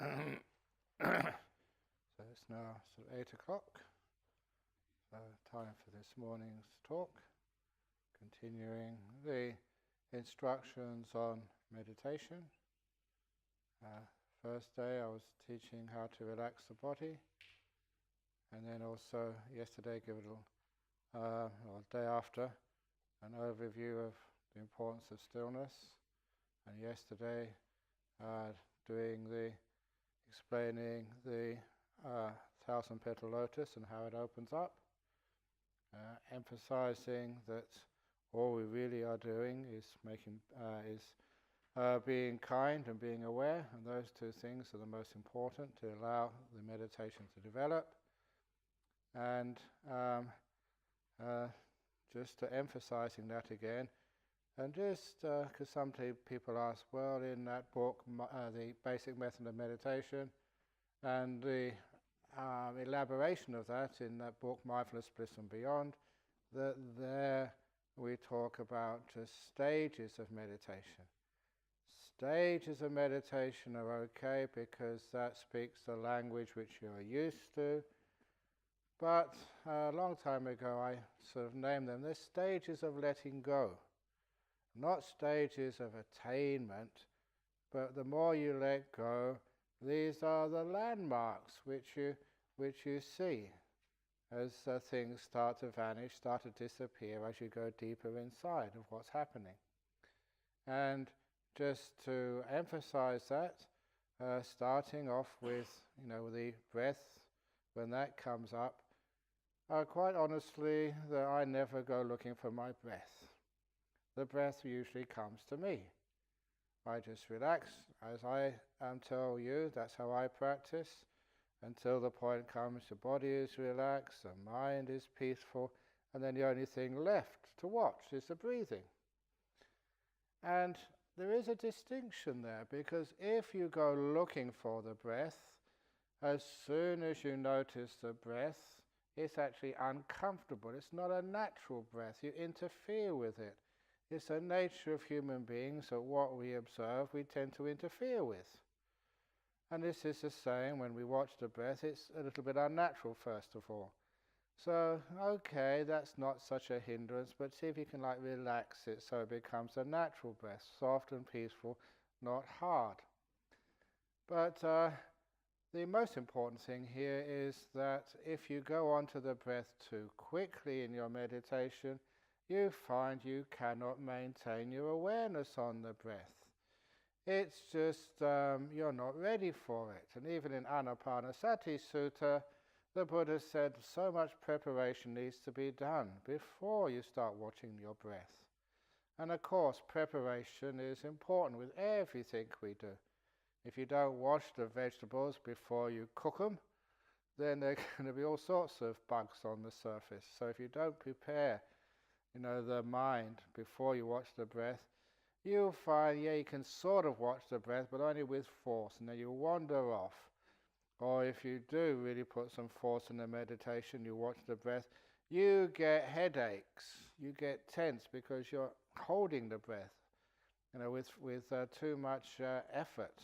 So it's now sort of 8 o'clock. So time for this morning's talk. Continuing the instructions on meditation. First day I was teaching how to relax the body, and then also yesterday give a little, or day after, an overview of the importance of stillness, and yesterday explaining the thousand petal lotus and how it opens up, emphasizing that all we really are doing is being kind and being aware, and those two things are the most important to allow the meditation to develop. And just to emphasizing that again, and just because some people ask, well, in that book, the Basic Method of Meditation, and the elaboration of that in that book, Mindfulness, Bliss and Beyond, that there we talk about just stages of meditation. Stages of meditation are okay because that speaks the language which you are used to. But a long time ago I sort of named them, they're stages of letting go. Not stages of attainment, but the more you let go, these are the landmarks which you see as things start to vanish, start to disappear as you go deeper inside of what's happening. And just to emphasize that, starting off with the breath, when that comes up, quite honestly, that I never go looking for my breath. The breath usually comes to me. I just relax, as I tell you, that's how I practice, until the point comes the body is relaxed, the mind is peaceful, and then the only thing left to watch is the breathing. And there is a distinction there, because if you go looking for the breath, as soon as you notice the breath, it's actually uncomfortable. It's not a natural breath. You interfere with it. It's the nature of human beings that what we observe we tend to interfere with. And this is the same when we watch the breath. It's a little bit unnatural, first of all. So, okay, that's not such a hindrance, but see if you can relax it so it becomes a natural breath, soft and peaceful, not hard. But the most important thing here is that if you go on to the breath too quickly in your meditation, you find you cannot maintain your awareness on the breath. It's just you're not ready for it. And even in Anapanasati Sutta, the Buddha said so much preparation needs to be done before you start watching your breath. And of course, preparation is important with everything we do. If you don't wash the vegetables before you cook them, then there are going to be all sorts of bugs on the surface. So if you don't prepare the mind before you watch the breath, you'll find, you can sort of watch the breath, but only with force, and then you wander off. Or if you do really put some force in the meditation, you watch the breath, you get headaches, you get tense because you're holding the breath, with too much effort.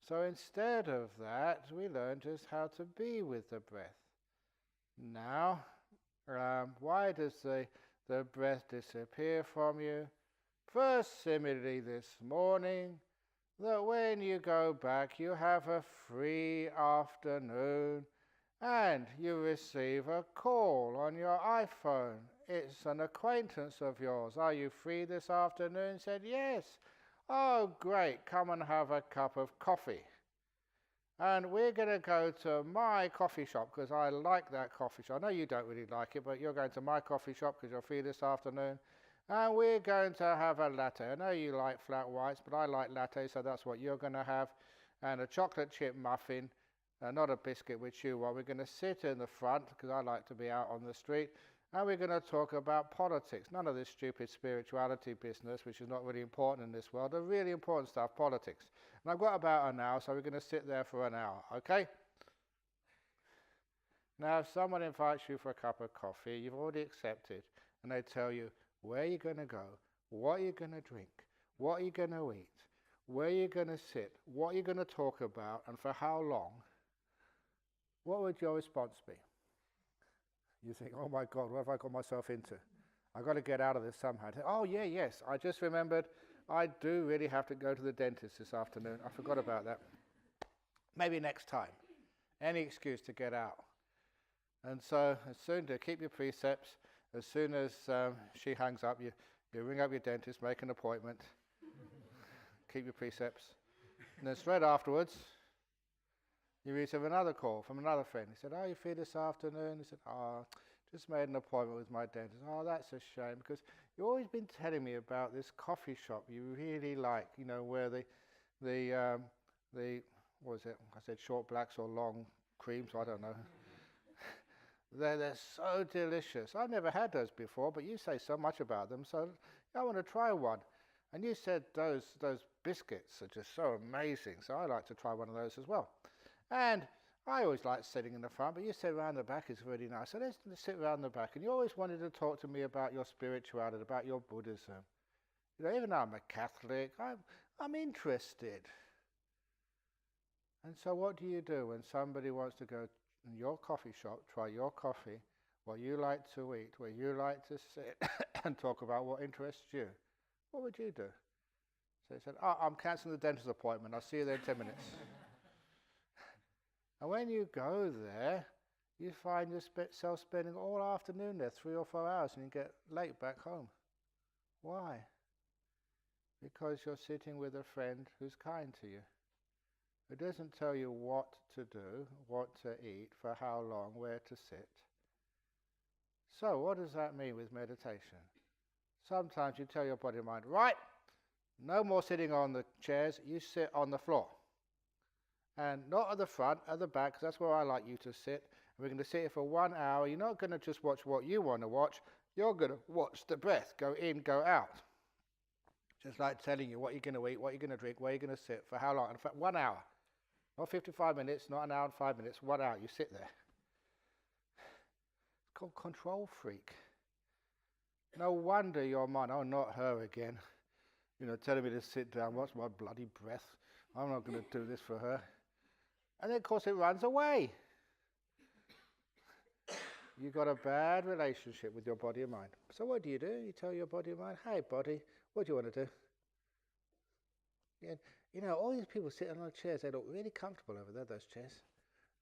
So instead of that, we learn just how to be with the breath. Now, why does the breath disappear from you? First, similarly this morning, that when you go back you have a free afternoon and you receive a call on your iPhone. It's an acquaintance of yours. Are you free this afternoon? Said, yes. Oh, great, come and have a cup of coffee. And we're going to go to my coffee shop because I like that coffee shop. I know you don't really like it, but you're going to my coffee shop because you're free this afternoon. And we're going to have a latte. I know you like flat whites, but I like latte, so that's what you're going to have. And a chocolate chip muffin, not a biscuit which you want. We're going to sit in the front because I like to be out on the street. And we're going to talk about politics. None of this stupid spirituality business, which is not really important in this world. The really important stuff, politics. And I've got about an hour, so we're going to sit there for an hour, okay? Now, if someone invites you for a cup of coffee, you've already accepted, and they tell you where you're going to go, what you're going to drink, what you're going to eat, where you're going to sit, what you're going to talk about, and for how long, what would your response be? You think, oh my God, what have I got myself into? I've got to get out of this somehow. Oh yeah, yes, I just remembered I do really have to go to the dentist this afternoon. I forgot about that. Maybe next time. Any excuse to get out. And so as soon to keep your precepts, as soon as she hangs up, you ring up your dentist, make an appointment, keep your precepts. And then straight afterwards, you receive another call from another friend. He said, oh, you feel this afternoon? He said, oh, just made an appointment with my dentist. Oh, that's a shame, because you've always been telling me about this coffee shop you really like, you know, where the what was it? I said short blacks or long creams, I don't know. They're so delicious. I've never had those before, but you say so much about them, so I want to try one. And you said those biscuits are just so amazing, so I like to try one of those as well. And I always like sitting in the front, but you said around the back is really nice. So let's sit around the back. And you always wanted to talk to me about your spirituality, about your Buddhism. You know, even though I'm a Catholic, I'm interested. And so what do you do when somebody wants to go in your coffee shop, try your coffee, what you like to eat, where you like to sit and talk about what interests you? What would you do? So he said, oh, I'm cancelling the dentist appointment. I'll see you there in 10 minutes. And when you go there, you find yourself spending all afternoon there, 3 or 4 hours, and you get late back home. Why? Because you're sitting with a friend who's kind to you, who doesn't tell you what to do, what to eat, for how long, where to sit. So what does that mean with meditation? Sometimes you tell your body and mind, right, no more sitting on the chairs, you sit on the floor. And not at the front, at the back, because that's where I like you to sit. And we're going to sit here for 1 hour. You're not going to just watch what you want to watch. You're going to watch the breath, go in, go out. Just like telling you what you're going to eat, what you're going to drink, where you're going to sit, for how long. In fact, 1 hour. Not 55 minutes, not an hour and 5 minutes, 1 hour. You sit there. It's called control freak. No wonder your mind, oh, not her again. You know, telling me to sit down, watch my bloody breath. I'm not going to do this for her. And then, of course, it runs away. You've got a bad relationship with your body and mind. So what do? You tell your body and mind, hey, body, what do you want to do? Yeah, you know, all these people sitting on chairs, they look really comfortable over there, those chairs.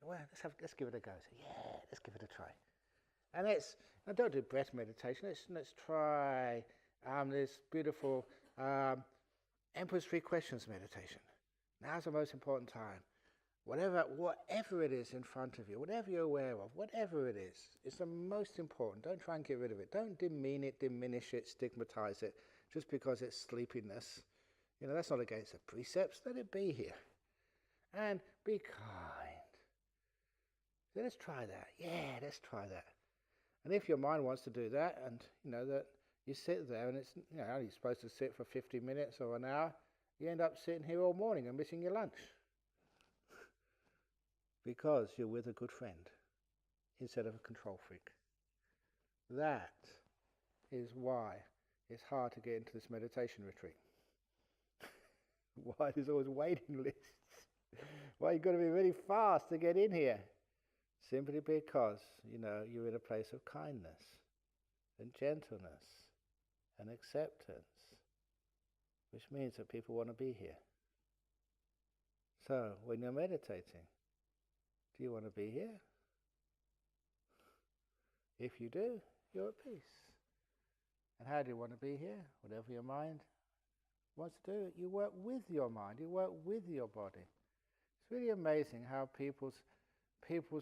Well, let's give it a go. So, yeah, let's give it a try. And don't do breath meditation. Let's try this beautiful Emperor's Three Questions meditation. Now's the most important time. Whatever it is in front of you, whatever you're aware of, whatever it is, it's the most important. Don't try and get rid of it. Don't demean it, diminish it, stigmatize it, just because it's sleepiness. You know, that's not against the precepts. Let it be here. And be kind. So let's try that. Yeah, let's try that. And if your mind wants to do that, and you know that you sit there and it's, you know, you're supposed to sit for 50 minutes or an hour, you end up sitting here all morning and missing your lunch. Because you're with a good friend instead of a control freak. That is why it's hard to get into this meditation retreat. Why there's always waiting lists. Why you've got to be really fast to get in here. Simply because, you know, you're in a place of kindness and gentleness and acceptance, which means that people want to be here. So, when you're meditating, do you want to be here? If you do, you're at peace. And how do you want to be here? Whatever your mind wants to do, you work with your mind, you work with your body. It's really amazing how people's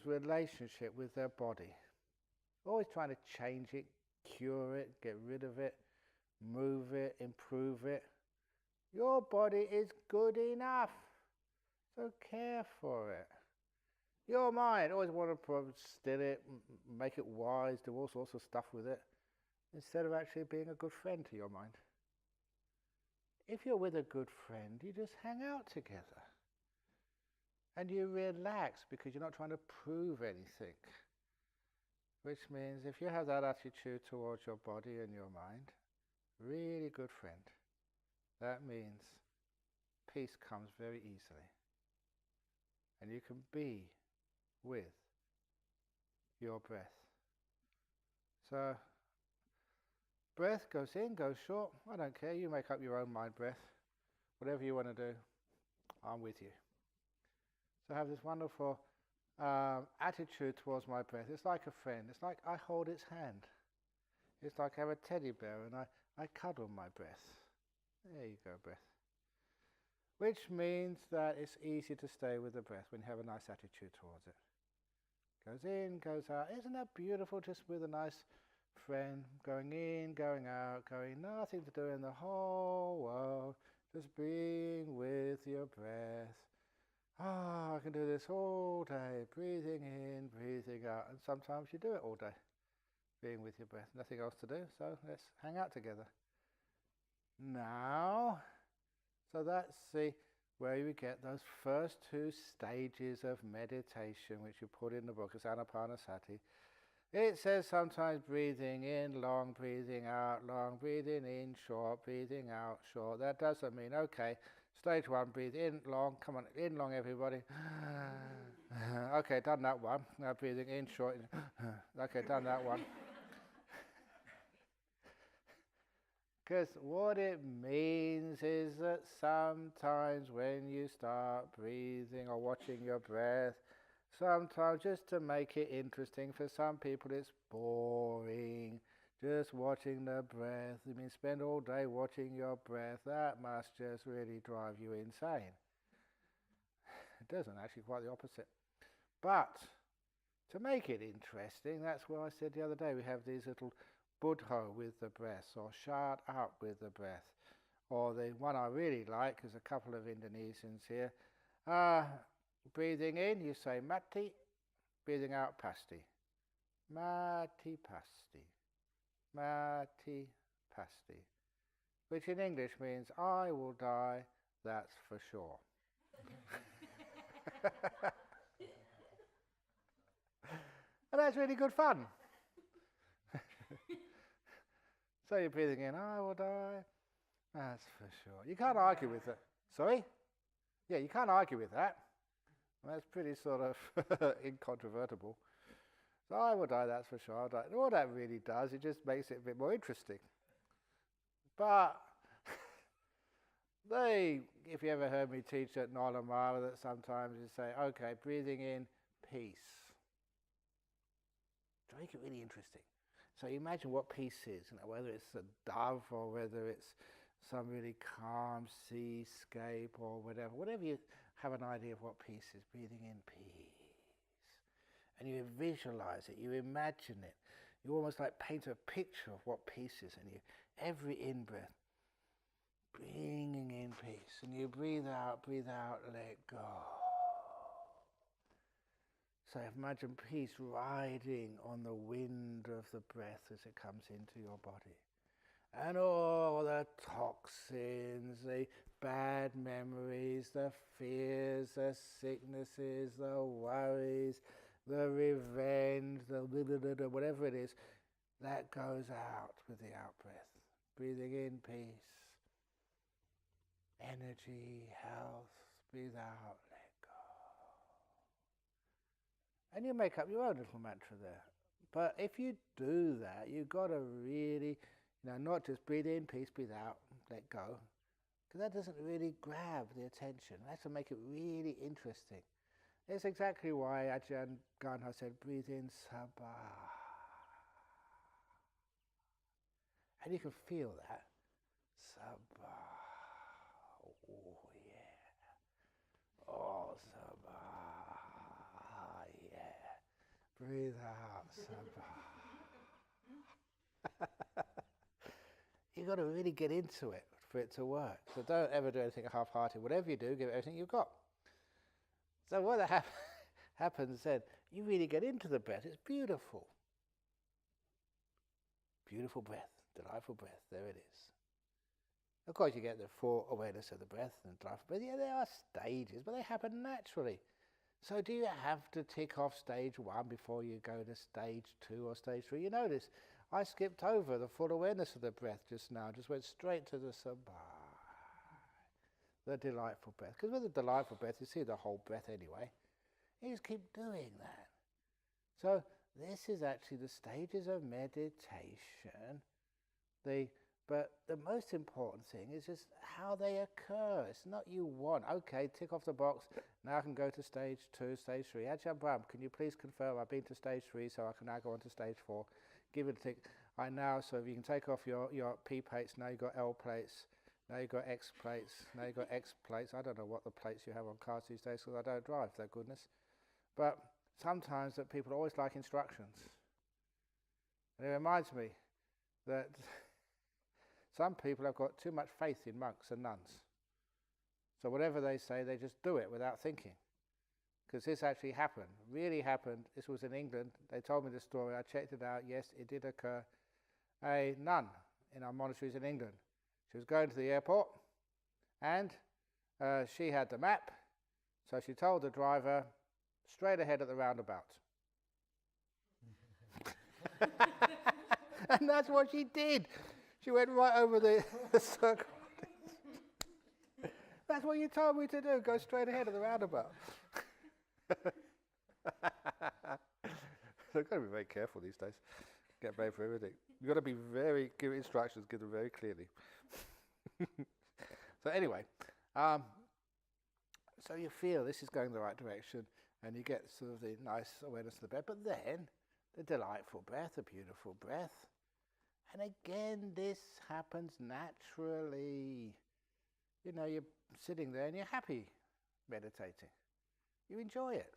relationship with their body, always trying to change it, cure it, get rid of it, move it, improve it. Your body is good enough, so care for it. Your mind, always want to still it, make it wise, do all sorts of stuff with it, instead of actually being a good friend to your mind. If you're with a good friend, you just hang out together. And you relax because you're not trying to prove anything. Which means if you have that attitude towards your body and your mind, really good friend, that means peace comes very easily. And you can be with your breath. So, breath goes in, goes short. I don't care. You make up your own mind breath. Whatever you want to do, I'm with you. So have this wonderful attitude towards my breath. It's like a friend. It's like I hold its hand. It's like I have a teddy bear and I cuddle my breath. There you go, breath. Which means that it's easy to stay with the breath when you have a nice attitude towards it. Goes in, goes out. Isn't that beautiful, just with a nice friend, going in, going out, going nothing to do in the whole world, just being with your breath. I can do this all day, breathing in, breathing out, and sometimes you do it all day, being with your breath, nothing else to do, so let's hang out together. Now, so that's where you get those first two stages of meditation, which you put in the book, it's Anapanasati. It says sometimes breathing in, long, breathing out, long, breathing in, short, breathing out, short. That doesn't mean, okay, stage one, breathe in, long, come on, in, long, everybody. Okay, done that one. Now breathing in, short. Okay, done that one. Because what it means is that sometimes when you start breathing or watching your breath, sometimes just to make it interesting, for some people it's boring, just watching the breath. I mean, spend all day watching your breath, that must just really drive you insane. It doesn't, actually, quite the opposite. But to make it interesting, that's why I said the other day, we have these little Buddha with the breath, or shut up with the breath. Or the one I really like, there's a couple of Indonesians here. Breathing in, you say mati. Breathing out, pasti. Mati pasti. Mati pasti. Which in English means, I will die, that's for sure. And that's really good fun. So you're breathing in, I will die, that's for sure. You can't argue with it. Sorry? Yeah, you can't argue with that. That's pretty sort of incontrovertible. So I will die, that's for sure. I'll die. And all that really does, it just makes it a bit more interesting. But if you ever heard me teach at Nolamara, that sometimes you say, okay, breathing in, peace. To make it really interesting. So you imagine what peace is, whether it's a dove or whether it's some really calm seascape or whatever you have an idea of what peace is, breathing in peace. And you visualize it, you imagine it. You almost like paint a picture of what peace is, and every in-breath, bringing in peace. And you breathe out, let go. So imagine peace riding on the wind of the breath as it comes into your body. And all the toxins, the bad memories, the fears, the sicknesses, the worries, the revenge, the whatever it is, that goes out with the out-breath. Breathing in peace, energy, health, breathe out, let go. And you make up your own little mantra there. But if you do that, you've got to really, not just breathe in, peace, breathe out, let go. Because that doesn't really grab the attention. It has to make it really interesting. It's exactly why Ajahn said, breathe in, sabha. And you can feel that. Sabha. Oh, yeah. Oh, sabha. Yeah. Breathe out, sabha. You've got to really get into it for it to work. So don't ever do anything half-hearted. Whatever you do, give it everything you've got. So what happens then, you really get into the breath. It's beautiful. Beautiful breath, delightful breath, there it is. Of course you get the full awareness of the breath and delightful breath. Yeah, there are stages, but they happen naturally. So do you have to tick off stage 1 before you go to stage 2 or stage 3? You notice, I skipped over the full awareness of the breath just now, just went straight to the sabha. the delightful breath. Because with the delightful breath, you see the whole breath anyway. You just keep doing that. So this is actually the stages of meditation. But the most important thing is just how they occur. It's not you want. Okay, tick off the box. Now I can go to stage 2, stage 3. Ajahn Brahm, can you please confirm I've been to stage 3, so I can now go on to stage 4. Give it a tick. So if you can take off your P plates, now you've got L plates. Now you've got X plates. Now you've got X plates. I don't know what the plates you have on cars these days because I don't drive, thank goodness. But sometimes that people always like instructions. And it reminds me that some people have got too much faith in monks and nuns. So whatever they say, they just do it without thinking. Because this actually happened, really happened. This was in England. They told me the story. I checked it out. Yes, it did occur. A nun in our monasteries in England. She was going to the airport and she had the map. So she told the driver, straight ahead at the roundabout. And that's what she did. She went right over the circle. That's what you told me to do, go straight ahead of the roundabout. So you've got to be very careful these days. Get paid for everything. You've got to be give instructions, give them very clearly. So anyway, so you feel this is going the right direction and you get sort of the nice awareness of the breath, but then the delightful breath, the beautiful breath. And again, this happens naturally. You know, you're sitting there and you're happy meditating. You enjoy it.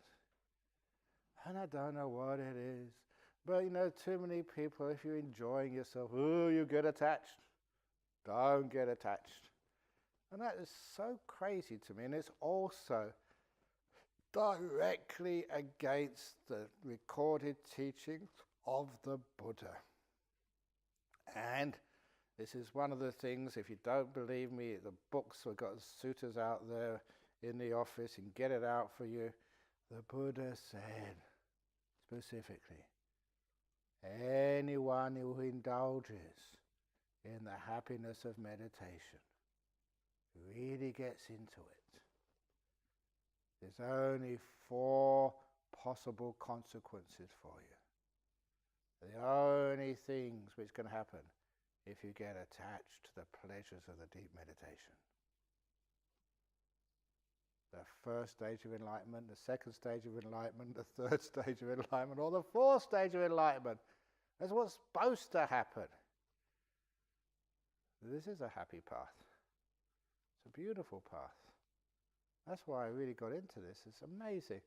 And I don't know what it is. But, you know, too many people, if you're enjoying yourself, you get attached. Don't get attached. And that is so crazy to me. And it's also directly against the recorded teachings of the Buddha. And this is one of the things, if you don't believe me, the books, we've got sutras out there in the office, and get it out for you. The Buddha said specifically, anyone who indulges in the happiness of meditation really gets into it. There's only 4 possible consequences for you. The only things which can happen if you get attached to the pleasures of the deep meditation. The first stage of enlightenment, the second stage of enlightenment, the third stage of enlightenment, or the 4th stage of enlightenment. That's what's supposed to happen. This is a happy path. It's a beautiful path. That's why I really got into this. It's amazing.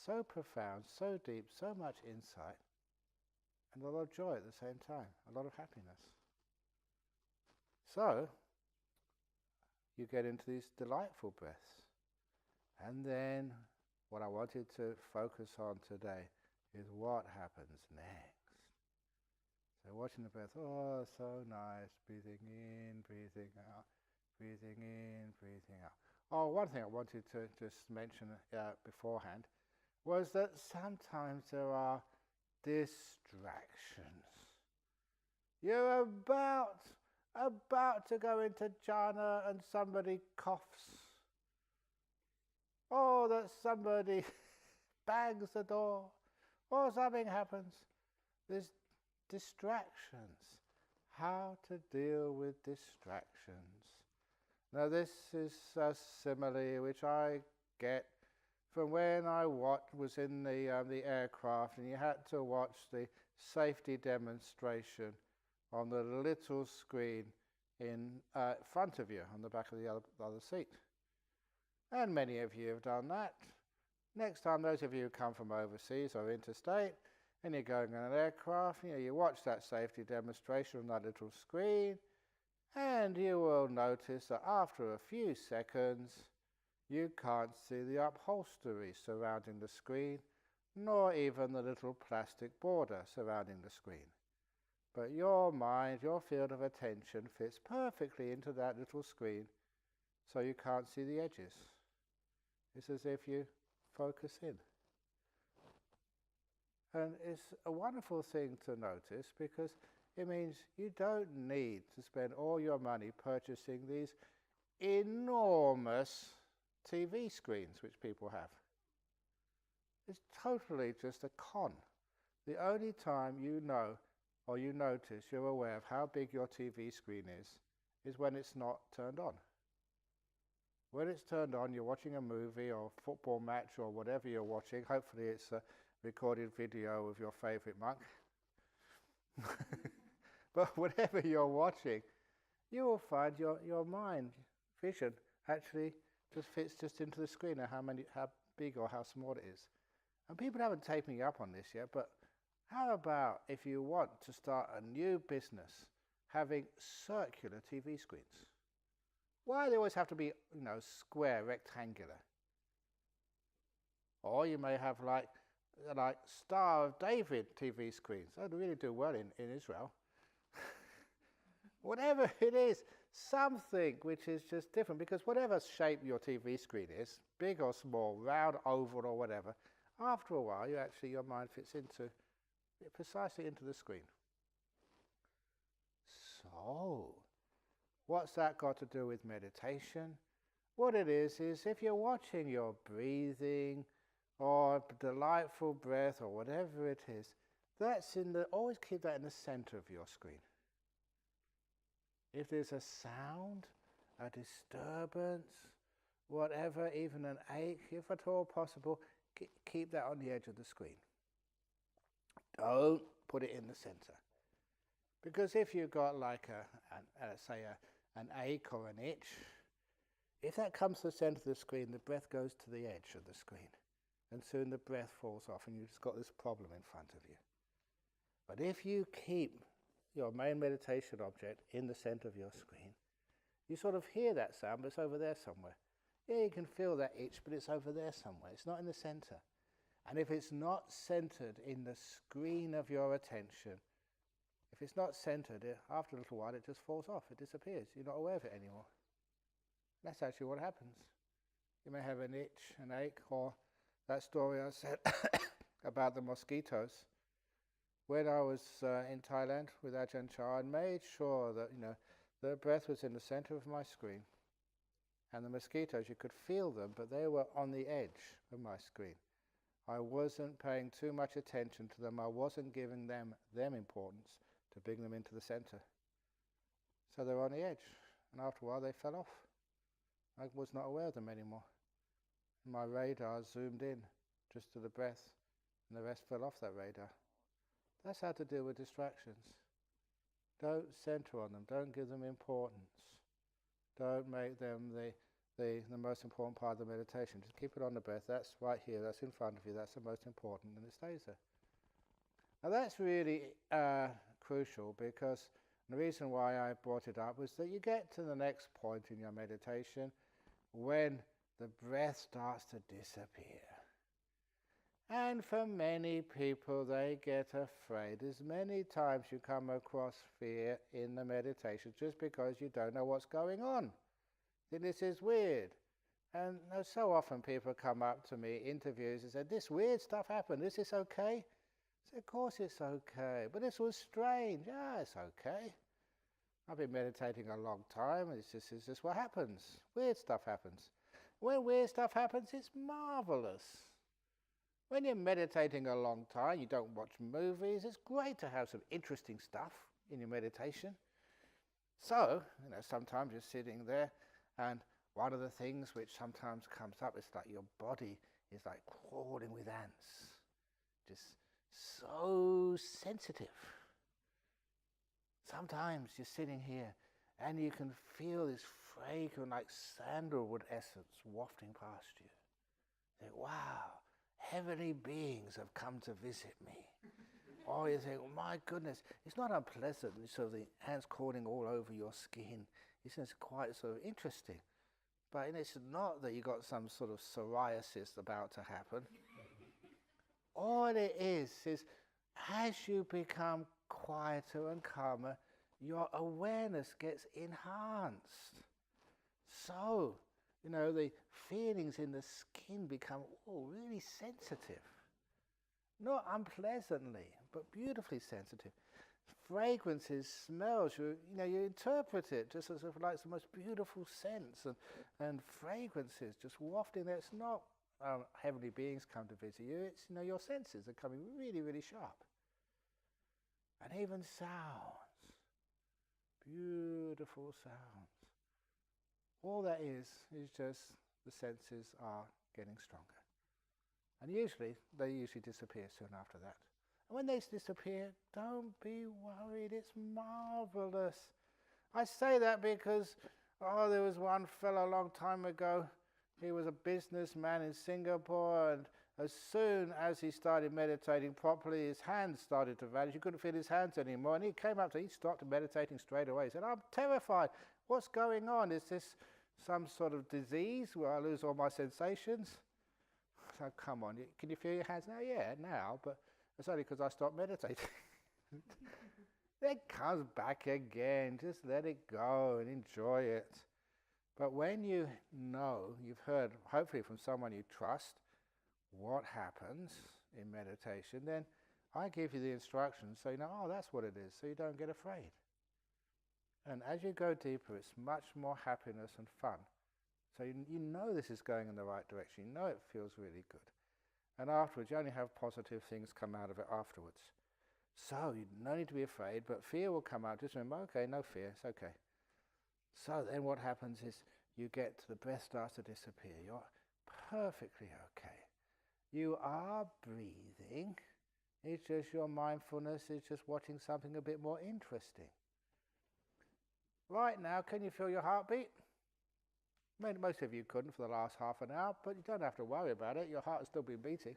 So profound, so deep, so much insight, and a lot of joy at the same time, a lot of happiness. So, you get into these delightful breaths. And then, what I wanted to focus on today is what happens next. So watching the breath, so nice, breathing in, breathing out, breathing in, breathing out. Oh, one thing I wanted to just mention beforehand was that sometimes there are distractions. You're about to go into jhana and somebody coughs. Or that somebody bangs the door. Or something happens. There's distractions. How to deal with distractions. Now this is a simile which I get from when I was in the aircraft and you had to watch the safety demonstration on the little screen in front of you on the back of the other seat. And many of you have done that. Next time, those of you who come from overseas or interstate and you're going on an aircraft, you watch that safety demonstration on that little screen, and you will notice that after a few seconds you can't see the upholstery surrounding the screen, nor even the little plastic border surrounding the screen. But your mind, your field of attention fits perfectly into that little screen, so you can't see the edges. It's as if you focus in. And it's a wonderful thing to notice because it means you don't need to spend all your money purchasing these enormous TV screens which people have. It's totally just a con. The only time you know or you notice, you're aware of how big your TV screen is when it's not turned on. When it's turned on, you're watching a movie or a football match or whatever you're watching. Hopefully it's a recorded video of your favourite monk. But whatever you're watching, you will find your mind, vision, actually just fits just into the screen and how big or how small it is. And people haven't taken me up on this yet, but how about if you want to start a new business having circular TV screens? Why do they always have to be, square, rectangular? Or you may have like Star of David TV screens. They really do well in Israel. Whatever it is, something which is just different, because whatever shape your TV screen is, big or small, round, oval or whatever, after a while your mind fits precisely into the screen. So, what's that got to do with meditation? What it is if you're watching your breathing or delightful breath or whatever it is, always keep that in the center of your screen. If there's a sound, a disturbance, whatever, even an ache, if at all possible, keep that on the edge of the screen. Don't put it in the center. Because if you've got an ache or an itch, if that comes to the center of the screen, the breath goes to the edge of the screen. And soon the breath falls off and you've just got this problem in front of you. But if you keep your main meditation object in the center of your screen, you sort of hear that sound, but it's over there somewhere. Yeah, you can feel that itch, but it's over there somewhere. It's not in the center. And if it's not centered in the screen of your attention, if it's not centered, after a little while it just falls off, it disappears. You're not aware of it anymore. That's actually what happens. You may have an itch, an ache, or that story I said about the mosquitoes. When I was in Thailand with Ajahn, I made sure that the breath was in the center of my screen, and the mosquitoes, you could feel them, but they were on the edge of my screen. I wasn't paying too much attention to them. I wasn't giving them importance to bring them into the center. So they were on the edge, and after a while they fell off. I was not aware of them anymore. My radar zoomed in just to the breath, and the rest fell off that radar. That's how to deal with distractions. Don't center on them. Don't give them importance. Don't make them the most important part of the meditation. Just keep it on the breath. That's right here. That's in front of you. That's the most important, and it stays there. Now that's really crucial, because the reason why I brought it up was that you get to the next point in your meditation when the breath starts to disappear. And for many people, they get afraid. There's many times you come across fear in the meditation just because you don't know what's going on. Then this is weird. And so often people come up to me, interviews, and say, this weird stuff happened, is this okay? I say, of course it's okay, but this was strange. Yeah, it's okay. I've been meditating a long time, and it's just what happens. Weird stuff happens. When weird stuff happens, it's marvelous. When you're meditating a long time, you don't watch movies, it's great to have some interesting stuff in your meditation. So, sometimes you're sitting there, and one of the things which sometimes comes up is like your body is like crawling with ants. Just so sensitive. Sometimes you're sitting here, and you can feel this fragrant, like sandalwood essence wafting past you. You think, wow, heavenly beings have come to visit me. Or you think, oh, my goodness, it's not unpleasant, sort of the ants crawling all over your skin. It's just quite sort of interesting. But it's not that you got some sort of psoriasis about to happen. All it is as you become quieter and calmer, your awareness gets enhanced. So, the feelings in the skin become really sensitive. Not unpleasantly, but beautifully sensitive. fragrances, smells, you interpret it just as if like the most beautiful scents and fragrances just wafting there. It's not heavenly beings come to visit you, it's your senses are coming really, really sharp. And even sounds, beautiful sounds. All that is just the senses are getting stronger. And they usually disappear soon after that. And when they disappear, don't be worried, it's marvelous. I say that because, there was one fellow a long time ago, he was a businessman in Singapore, and as soon as he started meditating properly, his hands started to vanish. You couldn't feel his hands anymore, and he came up to, he stopped meditating straight away. He said, I'm terrified. What's going on? Is this some sort of disease where I lose all my sensations? So come on, can you feel your hands now? Yeah, now, but it's only because I stopped meditating. It comes back again. Just let it go and enjoy it. But when you know, you've heard, hopefully from someone you trust, what happens in meditation, then I give you the instructions so you know, that's what it is, so you don't get afraid. And as you go deeper, it's much more happiness and fun. So you know this is going in the right direction. You know it feels really good. And afterwards, you only have positive things come out of it afterwards. So you no need to be afraid, but fear will come out. Just remember, okay, no fear, it's okay. So then what happens is you get to the breath starts to disappear. You're perfectly okay. You are breathing. It's just your mindfulness is just watching something a bit more interesting. Right now, can you feel your heartbeat? Most of you couldn't for the last half an hour, but you don't have to worry about it. Your heart will still be beating.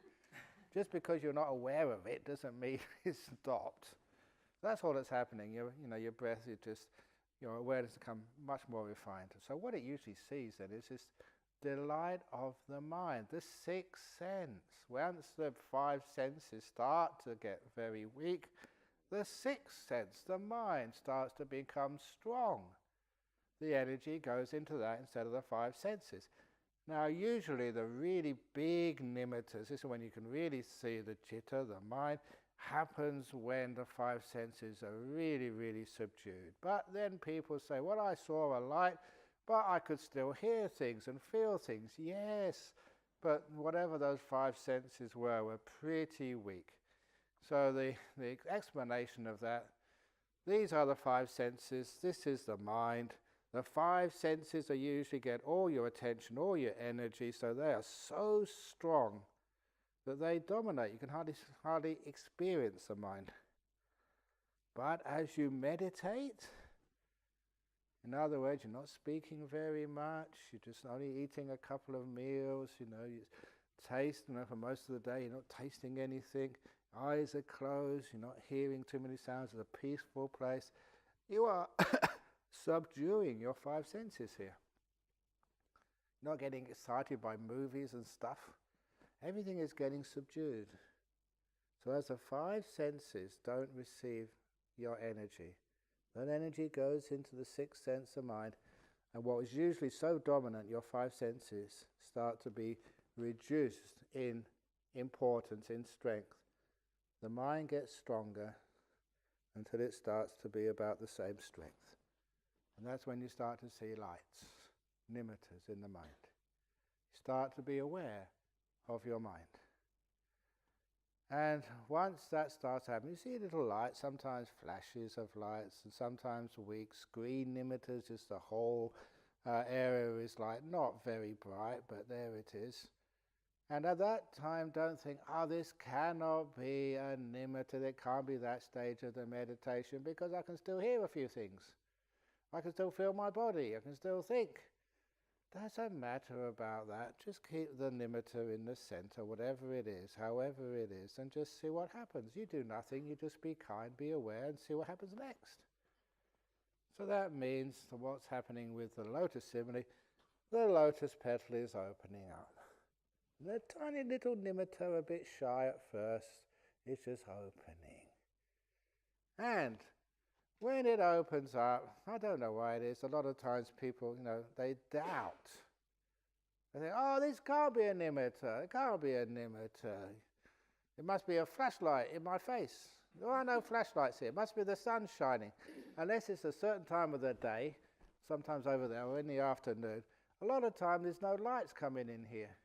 Just because you're not aware of it doesn't mean it's stopped. That's all that's happening. Your breath is just, your awareness becomes much more refined. So what it usually sees then is this delight of the mind, the sixth sense. Once the five senses start to get very weak, the sixth sense, the mind, starts to become strong. The energy goes into that instead of the five senses. Now usually the really big nimittas, this is when you can really see the chitta, the mind, happens when the five senses are really, really subdued. But then people say, well, I saw a light, but I could still hear things and feel things. Yes, but whatever those five senses were pretty weak. So the explanation of that, these are the five senses, this is the mind. The five senses usually get all your attention, all your energy, so they are so strong that they dominate. You can hardly experience the mind. But as you meditate, in other words, you're not speaking very much, you're just only eating a couple of meals, you taste, for most of the day you're not tasting anything, eyes are closed, you're not hearing too many sounds, it's a peaceful place. You are subduing your five senses here. Not getting excited by movies and stuff. Everything is getting subdued. So as the five senses don't receive your energy, that energy goes into the sixth sense of mind, and what was usually so dominant, your five senses, start to be reduced in importance, in strength. The mind gets stronger until it starts to be about the same strength. And that's when you start to see lights, nimittas in the mind. You start to be aware of your mind. And once that starts happening, you see little lights, sometimes flashes of lights, and sometimes weak green nimittas, just the whole area is like not very bright, but there it is. And at that time, don't think, this cannot be a nimitta, it can't be that stage of the meditation, because I can still hear a few things. I can still feel my body, I can still think. Doesn't matter about that. Just keep the nimitta in the center, whatever it is, however it is, and just see what happens. You do nothing, you just be kind, be aware, and see what happens next. So that means that what's happening with the lotus simile, the lotus petal is opening up. The tiny little nimitta, a bit shy at first, it's just opening. And when it opens up, I don't know why it is, a lot of times people, they doubt. They think, this can't be a nimitta, it can't be a nimitta. It must be a flashlight in my face. There are no flashlights here. It must be the sun shining. Unless it's a certain time of the day, sometimes over there or in the afternoon, a lot of time there's no lights coming in here.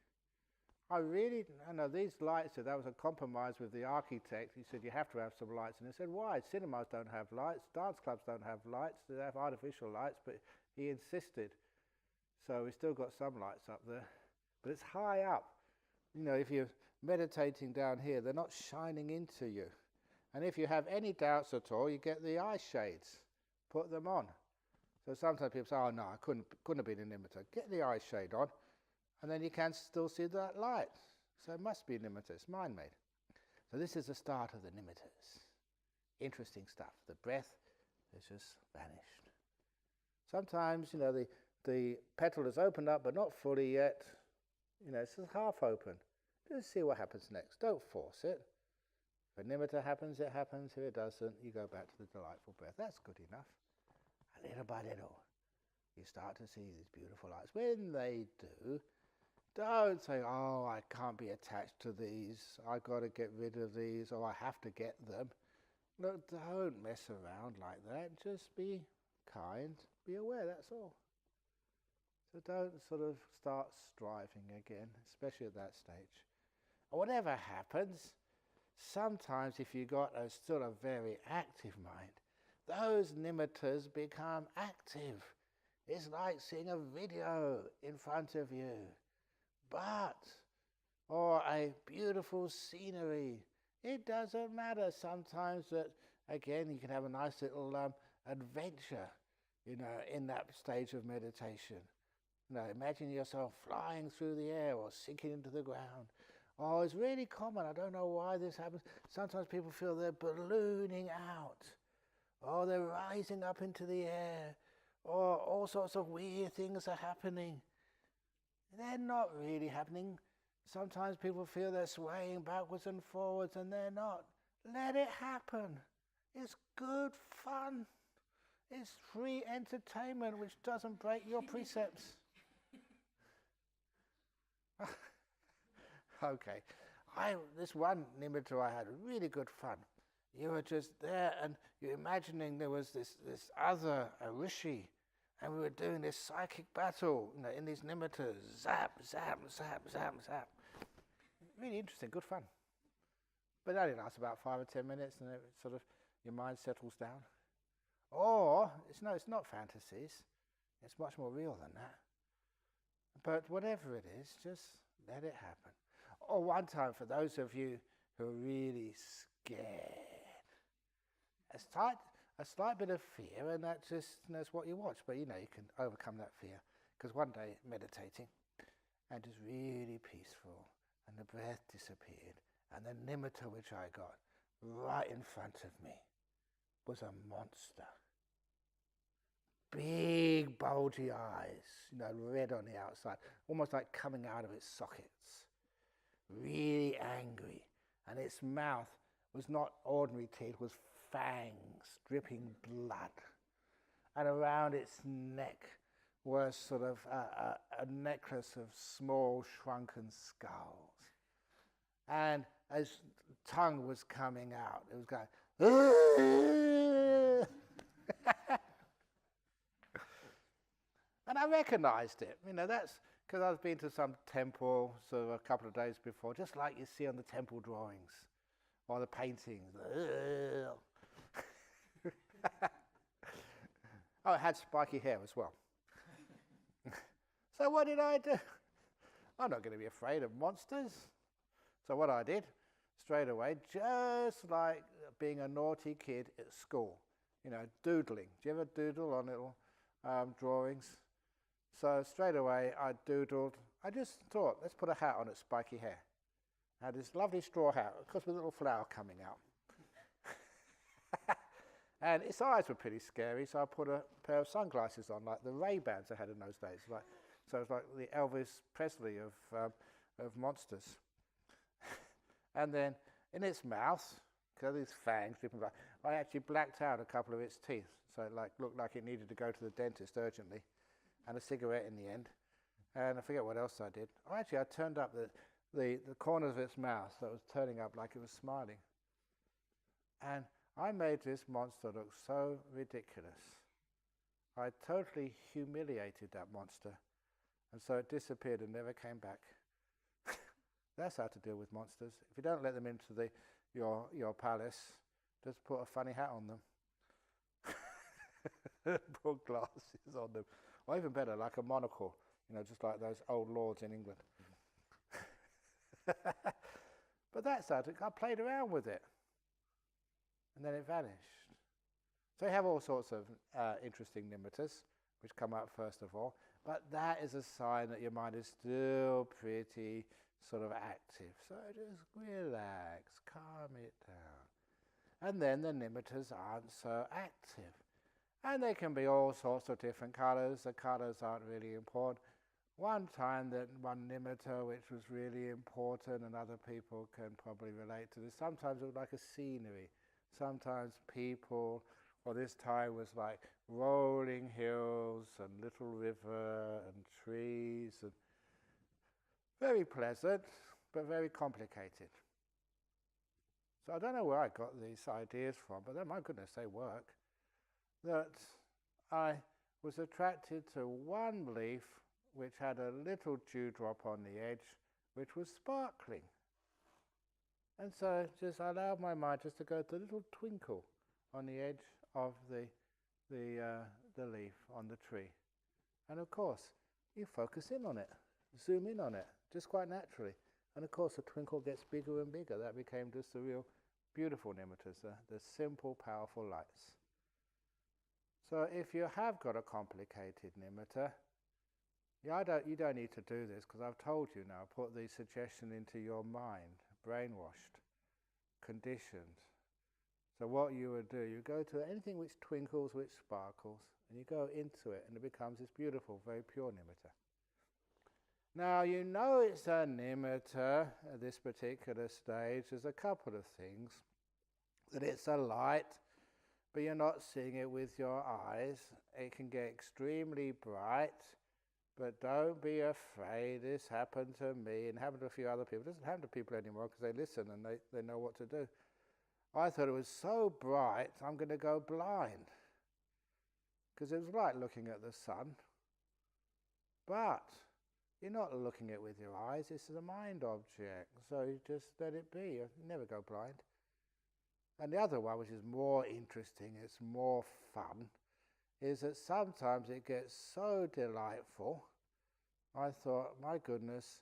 I know these lights, that was a compromise with the architect. He said you have to have some lights. And I said, why? Cinemas don't have lights, dance clubs don't have lights, they have artificial lights, but he insisted. So we still got some lights up there. But it's high up. If you're meditating down here, they're not shining into you. And if you have any doubts at all, you get the eye shades. Put them on. So sometimes people say, oh no, I couldn't have been an imitator. Get the eye shade on, and then you can still see that light. So it must be an imitator. It's mind-made. So this is the start of the nimittas. Interesting stuff. The breath has just vanished. Sometimes, the petal is opened up, but not fully yet. It's just half open. Just see what happens next. Don't force it. If a nimitta happens, it happens. If it doesn't, you go back to the delightful breath. That's good enough. And little by little, you start to see these beautiful lights. When they do, don't say, oh, I can't be attached to these. I've got to get rid of these, or I have to get them. Look, don't mess around like that. Just be kind. Be aware, that's all. So don't sort of start striving again, especially at that stage. Whatever happens, sometimes if you've got still a very active mind, those nimittas become active. It's like seeing a video in front of you. Or a beautiful scenery. It doesn't matter. Sometimes that, again, you can have a nice little adventure, in that stage of meditation. Imagine yourself flying through the air or sinking into the ground. Oh, it's really common. I don't know why this happens. Sometimes people feel they're ballooning out. Or they're rising up into the air. Or all sorts of weird things are happening. They're not really happening. Sometimes people feel they're swaying backwards and forwards, and they're not. Let it happen. It's good fun. It's free entertainment which doesn't break your precepts. Okay. This one nimitta I had really good fun. You were just there and you're imagining there was this other, a rishi, and we were doing this psychic battle, in these nimittas. Zap, zap, zap, zap, zap. Really interesting, good fun. But that only lasts about 5 or 10 minutes and it sort of, your mind settles down. Or, it's not fantasies. It's much more real than that. But whatever it is, just let it happen. Or one time, for those of you who are really scared, a slight bit of fear, and that's what you watch. But you can overcome that fear. Because one day, meditating, and just really peaceful, and the breath disappeared, and the nimitta which I got right in front of me was a monster. Big bulgy eyes, red on the outside, almost like coming out of its sockets. Really angry. And its mouth was not ordinary teeth, it was fangs, dripping blood. And around its neck was sort of a necklace of small shrunken skulls. And as tongue was coming out, it was going, and I recognized it. That's because I've been to some temple sort of a couple of days before, just like you see on the temple drawings or the paintings. Oh, it had spiky hair as well. So what did I do? I'm not going to be afraid of monsters. So what I did, straight away, just like being a naughty kid at school, doodling. Do you ever doodle on little drawings? So straight away I doodled. I just thought, let's put a hat on its spiky hair. I had this lovely straw hat, of course with a little flower coming out. And its eyes were pretty scary, so I put a pair of sunglasses on, like the Ray-Bans I had in those days. So it's like the Elvis Presley of monsters. And then in its mouth, because these fangs dripping blood, I actually blacked out a couple of its teeth, so it looked like it needed to go to the dentist urgently, and a cigarette in the end. And I forget what else I did. Oh, actually, I turned up the corners of its mouth, so it was turning up like it was smiling. And I made this monster look so ridiculous. I totally humiliated that monster. And so it disappeared and never came back. That's how to deal with monsters. If you don't let them into your palace, just put a funny hat on them. Put glasses on them. Or even better, like a monocle, just like those old lords in England. But that's how I played around with it. And then it vanished. So you have all sorts of interesting nimittas, which come up first of all. But that is a sign that your mind is still pretty sort of active. So just relax, calm it down. And then the nimittas aren't so active. And they can be all sorts of different colours. The colours aren't really important. One time that one nimitta which was really important, and other people can probably relate to this, sometimes it was like a scenery. Sometimes people, or this time was like rolling hills and little river and trees, and very pleasant, but very complicated. So I don't know where I got these ideas from, but then, my goodness, they work. That I was attracted to one leaf which had a little dewdrop on the edge, which was sparkling. And so just I allowed my mind just to go to a little twinkle on the edge of the leaf on the tree. And of course, you focus in on it, zoom in on it, just quite naturally. And of course, the twinkle gets bigger and bigger. That became just the real beautiful nimittas, the simple, powerful lights. So if you have got a complicated nimitta, you don't need to do this, because I've told you now, put these suggestions into your mind, brainwashed, conditioned. So what you would do, you go to anything which twinkles, which sparkles, and you go into it, and it becomes this beautiful, very pure nimitta. Now you know it's a nimitta at this particular stage. There's a couple of things. That it's a light, but you're not seeing it with your eyes. It can get extremely bright, but don't be afraid. This happened to me and happened to a few other people. It doesn't happen to people anymore because they listen and they know what to do. I thought it was so bright, I'm going to go blind, because it was like looking at the sun. But you're not looking at it with your eyes. This is a mind object, so you just let it be. You never go blind. And the other one, which is more interesting, it's more fun, is that sometimes it gets so delightful, I thought, my goodness,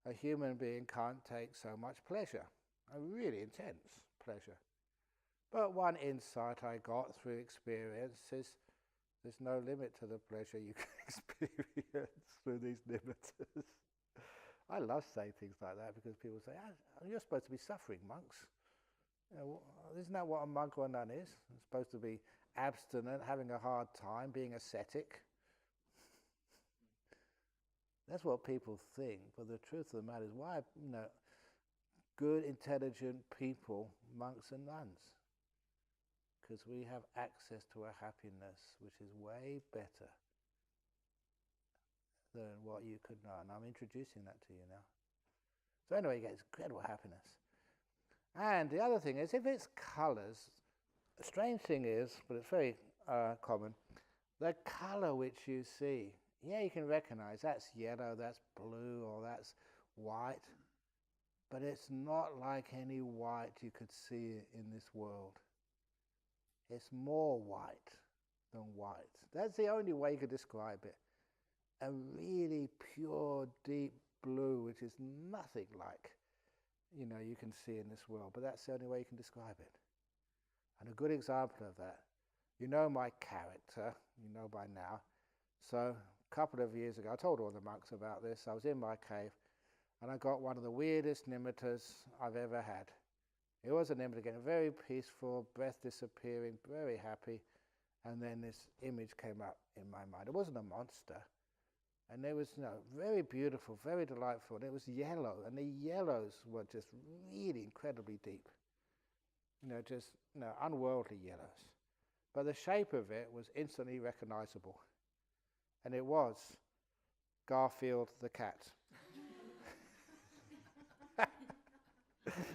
a human being can't take so much pleasure, a really intense pleasure. But one insight I got through experience is there's no limit to the pleasure you can experience through these nimittas. I love saying things like that, because people say, you're supposed to be suffering, monks. Isn't that what a monk or a nun is? It's supposed to be abstinent, having a hard time, being ascetic. That's what people think, but the truth of the matter is why good, intelligent people, monks and nuns? Because we have access to a happiness which is way better than what you could know. And I'm introducing that to you now. So anyway, you get this incredible happiness. And the other thing is, if it's colours, the strange thing is, but it's very common, the colour which you see, you can recognise that's yellow, that's blue, or that's white, but it's not like any white you could see in this world. It's more white than white. That's the only way you could describe it. A really pure, deep blue, which is nothing like you can see in this world, but that's the only way you can describe it. And a good example of that, my character, by now. So a couple of years ago, I told all the monks about this. I was in my cave, and I got one of the weirdest nimittas I've ever had. It was a nimitta, again, very peaceful, breath disappearing, very happy, and then this image came up in my mind. It wasn't a monster. And it was very beautiful, very delightful, and it was yellow, and the yellows were just really incredibly deep. Just unworldly yellows. But the shape of it was instantly recognizable. And it was Garfield the cat.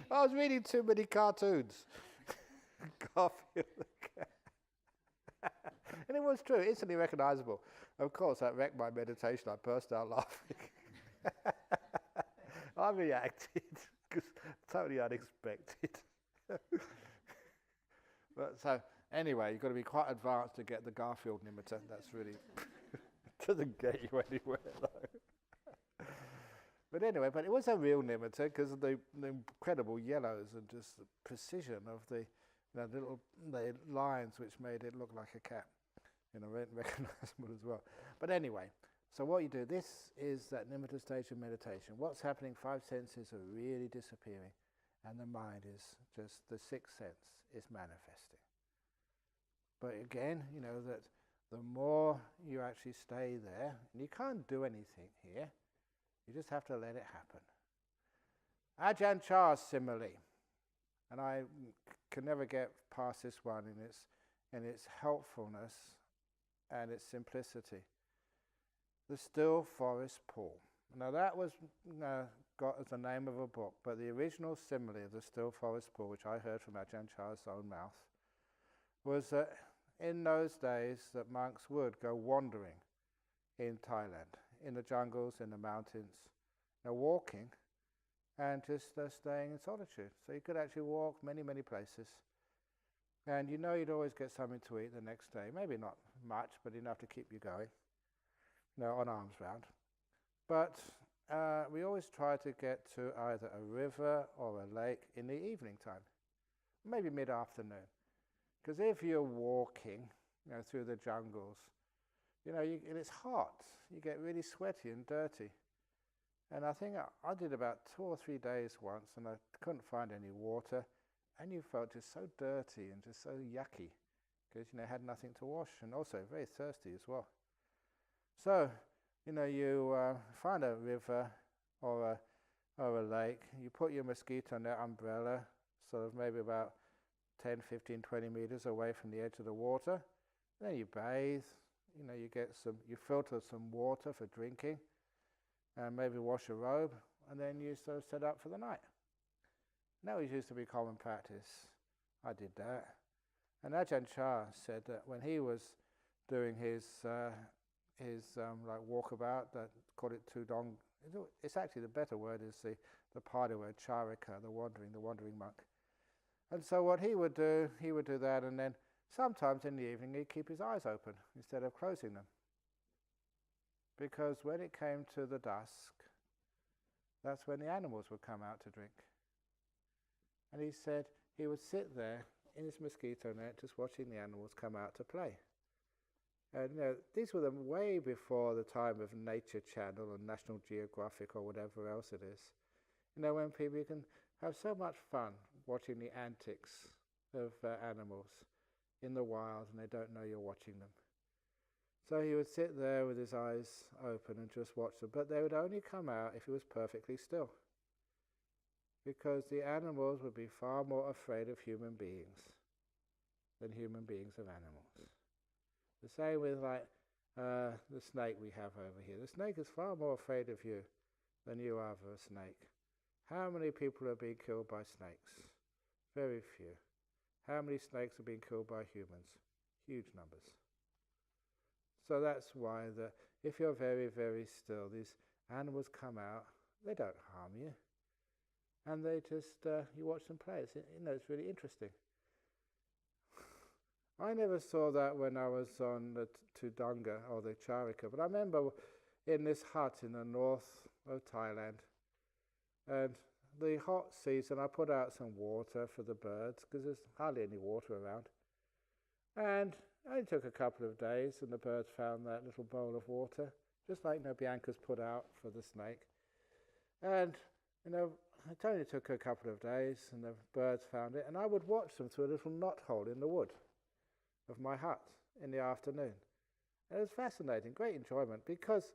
I was reading too many cartoons. Garfield the cat. And it was true, instantly recognisable. Of course, that wrecked my meditation. I burst out laughing. I reacted, because totally unexpected. But so, anyway, you've got to be quite advanced to get the Garfield nimitta. That's really, doesn't get you anywhere though. But anyway, but it was a real nimitta because of the incredible yellows and just the precision of the the lines which made it look like a cat. Recognizable as well. But anyway, so what you do, this is that nimitta stage of meditation. What's happening? 5 senses are really disappearing, and the mind is just, the 6th sense is manifesting. But again, that the more you actually stay there, and you can't do anything here, you just have to let it happen. Ajahn Chah's simile, and I can never get past this one in its helpfulness and its simplicity. The Still Forest Pool. Now that was got as the name of a book, but the original simile of the Still Forest Pool, which I heard from Ajahn Chah's own mouth, was that in those days that monks would go wandering in Thailand, in the jungles, in the mountains, walking and just staying in solitude. So you could actually walk many, many places. And you'd always get something to eat the next day. Maybe not much, but enough to keep you going, on arms round. But we always try to get to either a river or a lake in the evening time, maybe mid-afternoon. Because if you're walking through the jungles, and it's hot, you get really sweaty and dirty. And I think I did about 2 or 3 days once, and I couldn't find any water. And you felt just so dirty and just so yucky because, had nothing to wash, and also very thirsty as well. So, you find a river or a lake, you put your mosquito net umbrella sort of maybe about 10, 15, 20 meters away from the edge of the water. Then you bathe, you filter some water for drinking, and maybe wash a robe, and then you sort of set up for the night. That was used to be common practice. I did that. And Ajahn Chah said that when he was doing his walkabout, that called it Tudong. It's actually the better word is the Pali word charika, the wandering monk. And so what he would do that, and then sometimes in the evening he'd keep his eyes open instead of closing them. Because when it came to the dusk, that's when the animals would come out to drink. And he said he would sit there in his mosquito net just watching the animals come out to play. And these were them way before the time of Nature Channel and National Geographic or whatever else it is. When people can have so much fun watching the antics of animals in the wild and they don't know you're watching them. So he would sit there with his eyes open and just watch them. But they would only come out if it was perfectly still. Because the animals would be far more afraid of human beings than human beings of animals. The same with the snake we have over here. The snake is far more afraid of you than you are of a snake. How many people are being killed by snakes? Very few. How many snakes are being killed by humans? Huge numbers. So that's why if you're very, very still, these animals come out, they don't harm you. And they just, you watch them play. It's really interesting. I never saw that when I was on the Tudonga or the Charika, but I remember in this hut in the north of Thailand, and the hot season, I put out some water for the birds because there's hardly any water around. And it only took a couple of days, and the birds found that little bowl of water, just like Bianca's put out for the snake. And it only took a couple of days, and the birds found it, and I would watch them through a little knothole in the wood of my hut in the afternoon. And it was fascinating, great enjoyment, because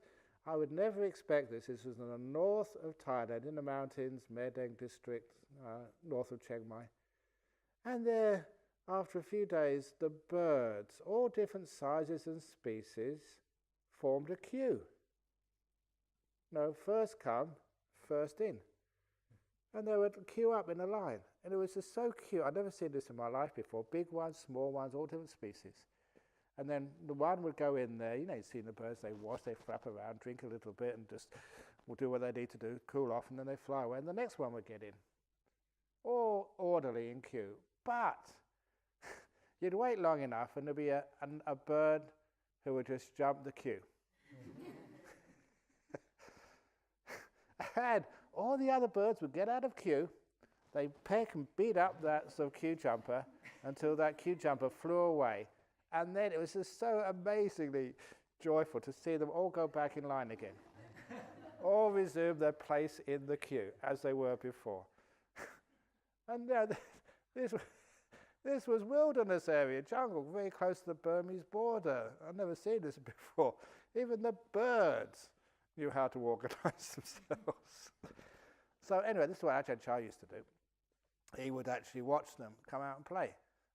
I would never expect this. This was in the north of Thailand, in the mountains, Medeng district, north of Chiang Mai. And there, after a few days, the birds, all different sizes and species, formed a queue. First come, first in. And they would queue up in a line. And it was just so cute. I'd never seen this in my life before. Big ones, small ones, all different species. And then the one would go in there. You've seen the birds, they wash, they flap around, drink a little bit, and just will do what they need to do, cool off, and then they fly away. And the next one would get in. All orderly and cute. But you'd wait long enough, and there'd be a bird who would just jump the queue. And all the other birds would get out of queue. They'd peck and beat up that sort of queue jumper until that queue jumper flew away. And then it was just so amazingly joyful to see them all go back in line again. All resume their place in the queue as they were before. And this was wilderness area, jungle, very close to the Burmese border. I've never seen this before. Even the birds knew how to organize themselves. So anyway, this is what Ajahn Chah used to do. He would actually watch them come out and play.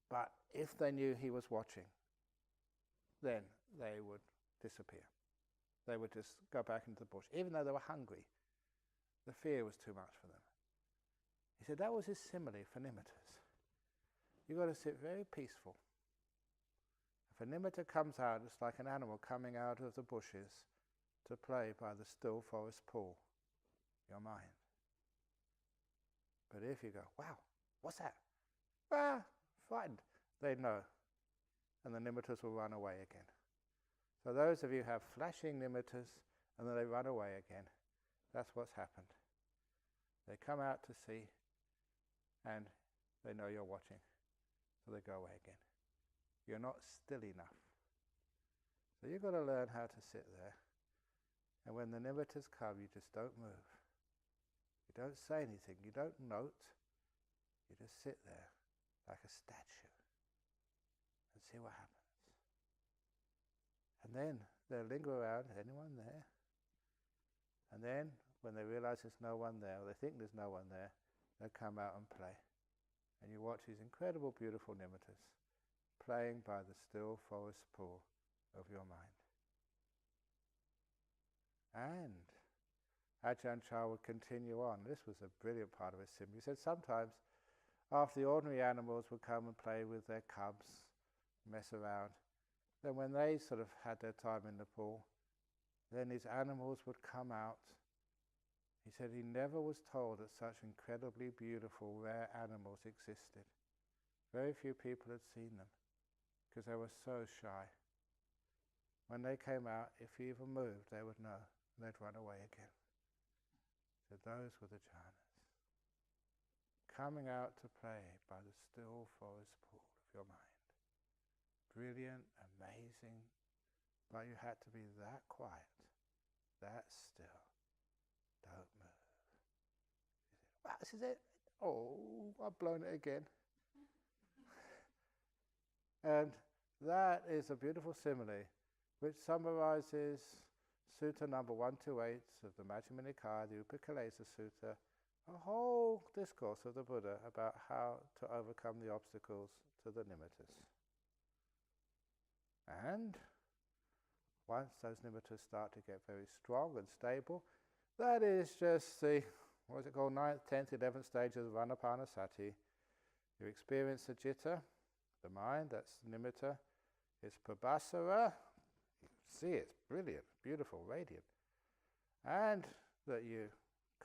But if they knew he was watching, then they would disappear. They would just go back into the bush. Even though they were hungry, the fear was too much for them. He said that was his simile for nimittas. You've got to sit very peaceful. If a nimitta comes out, it's like an animal coming out of the bushes to play by the still forest pool, your mind. But if you go, wow, what's that? Ah, frightened, they know. And the nimittas will run away again. So those of you who have flashing nimittas and then they run away again, that's what's happened. They come out to see and they know you're watching, so they go away again. You're not still enough. So you've got to learn how to sit there. And when the nimittas come, you just don't move. You don't say anything. You don't note. You just sit there like a statue and see what happens. And then they'll linger around. Anyone there? And then when they realize there's no one there, or they think there's no one there, they'll come out and play. And you watch these incredible, beautiful nimittas playing by the still forest pool of your mind. And Ajahn Chah would continue on. This was a brilliant part of his simile. He said sometimes after the ordinary animals would come and play with their cubs, mess around, then when they sort of had their time in the pool, then these animals would come out. He said he never was told that such incredibly beautiful, rare animals existed. Very few people had seen them because they were so shy. When they came out, if you even moved, they would know. They'd run away again. So those were the jhanas. Coming out to play by the still forest pool of your mind. Brilliant, amazing, but you had to be that quiet, that still. Don't move. You said, wow, this is it. Oh, I've blown it again. And that is a beautiful simile which summarizes Sutta number 128 of the Majjhima Nikaya, the Upakalesa Sutta, a whole discourse of the Buddha about how to overcome the obstacles to the nimittas. And once those nimittas start to get very strong and stable, that is just the, what is it called, 9th, 10th, 11th stage of Anapanasati. You experience the citta, the mind, that's nimitta. It's prabhasara. See, it's brilliant, beautiful, radiant. And that you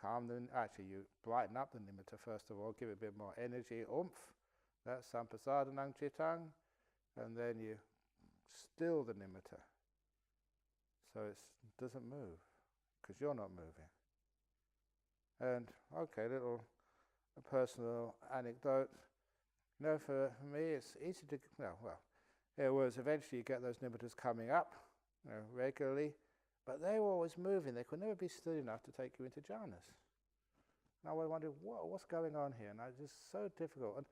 calm them, actually you brighten up the nimitta first of all, give it a bit more energy, oomph. That's sampasadanang cittang. And then you still the nimitta. So it doesn't move, because you're not moving. And, okay, little personal anecdote. You know, for me, it's easy to, it was eventually you get those nimittas coming up, regularly, but they were always moving. They could never be still enough to take you into jhanas. And I wondered, what's going on here? And it was just so difficult. And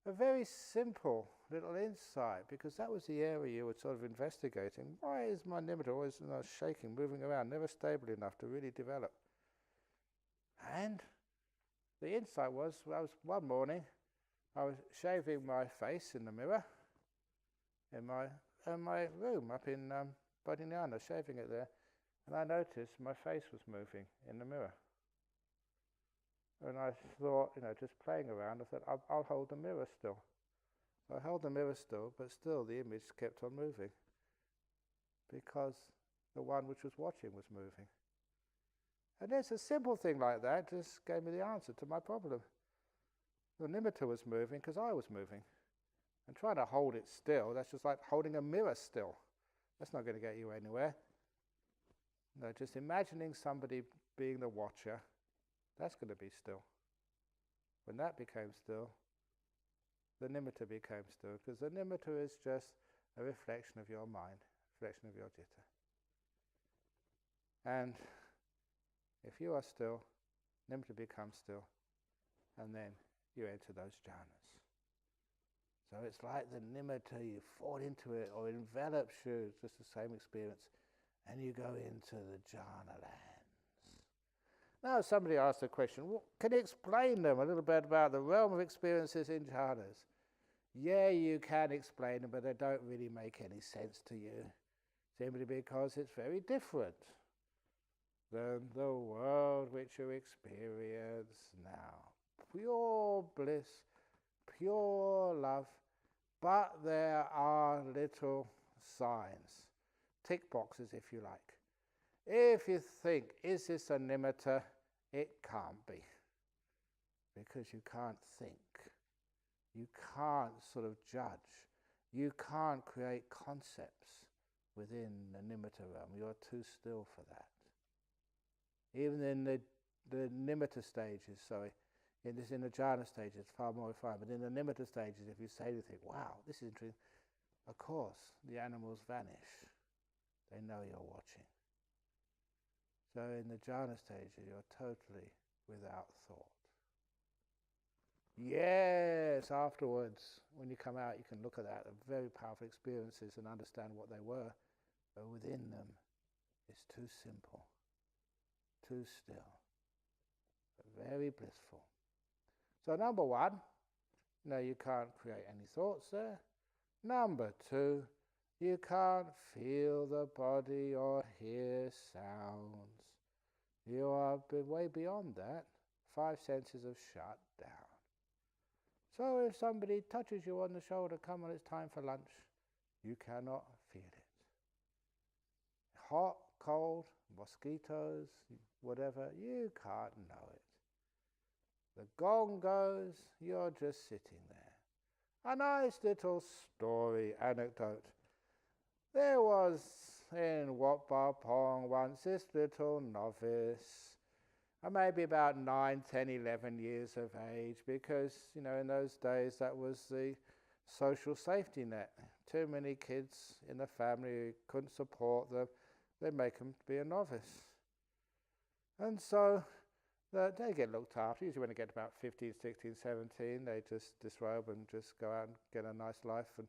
a very simple little insight, because that was the area you were sort of investigating. Why is my nimitta always shaking, moving around, never stable enough to really develop? And the insight was, one morning, I was shaving my face in the mirror in my room up in Bodhinyana, shaving it there, and I noticed my face was moving in the mirror. And I thought, just playing around, I thought, I'll hold the mirror still. So I held the mirror still, but still the image kept on moving because the one which was watching was moving. And there's a simple thing like that just gave me the answer to my problem. The nimitta was moving because I was moving. And trying to hold it still, that's just like holding a mirror still. That's not going to get you anywhere. No, just imagining somebody being the watcher, that's going to be still. When that became still, the nimitta became still, because the nimitta is just a reflection of your mind, reflection of your citta. And if you are still, nimitta becomes still, and then you enter those jhanas. So it's like the nimitta, you fall into it or envelops you, it's just the same experience, and you go into the jhana lands. Now somebody asked a question, can you explain them a little bit about the realm of experiences in jhanas? Yeah, you can explain them, but they don't really make any sense to you, simply because it's very different than the world which you experience now. Pure bliss, pure love, but there are little signs, tick boxes if you like. If you think, is this a nimitta? It can't be, because you can't think. You can't sort of judge. You can't create concepts within the nimitta realm. You're too still for that. Even in the nimitta stages, in the jhana stages, it's far more refined. But in the nimitta stages, if you say anything, wow, this is interesting, of course, the animals vanish. They know you're watching. So in the jhana stages, you're totally without thought. Yes, afterwards, when you come out, you can look at that, very powerful experiences, and understand what they were. But within them, it's too simple, too still, but very blissful. So number one, you can't create any thoughts there. Number two, you can't feel the body or hear sounds. You are way beyond that. 5 senses have shut down. So if somebody touches you on the shoulder, come on, it's time for lunch, you cannot feel it. Hot, cold, mosquitoes, whatever, you can't know it. The gong goes, you're just sitting there. A nice little story, anecdote. There was in Wat Ba Pong once this little novice, maybe about 9, 10, 11 years of age, because, in those days that was the social safety net. Too many kids in the family couldn't support them, they'd make them be a novice. And so they get looked after. Usually when they get about 15, 16, 17, they just disrobe and just go out and get a nice life. And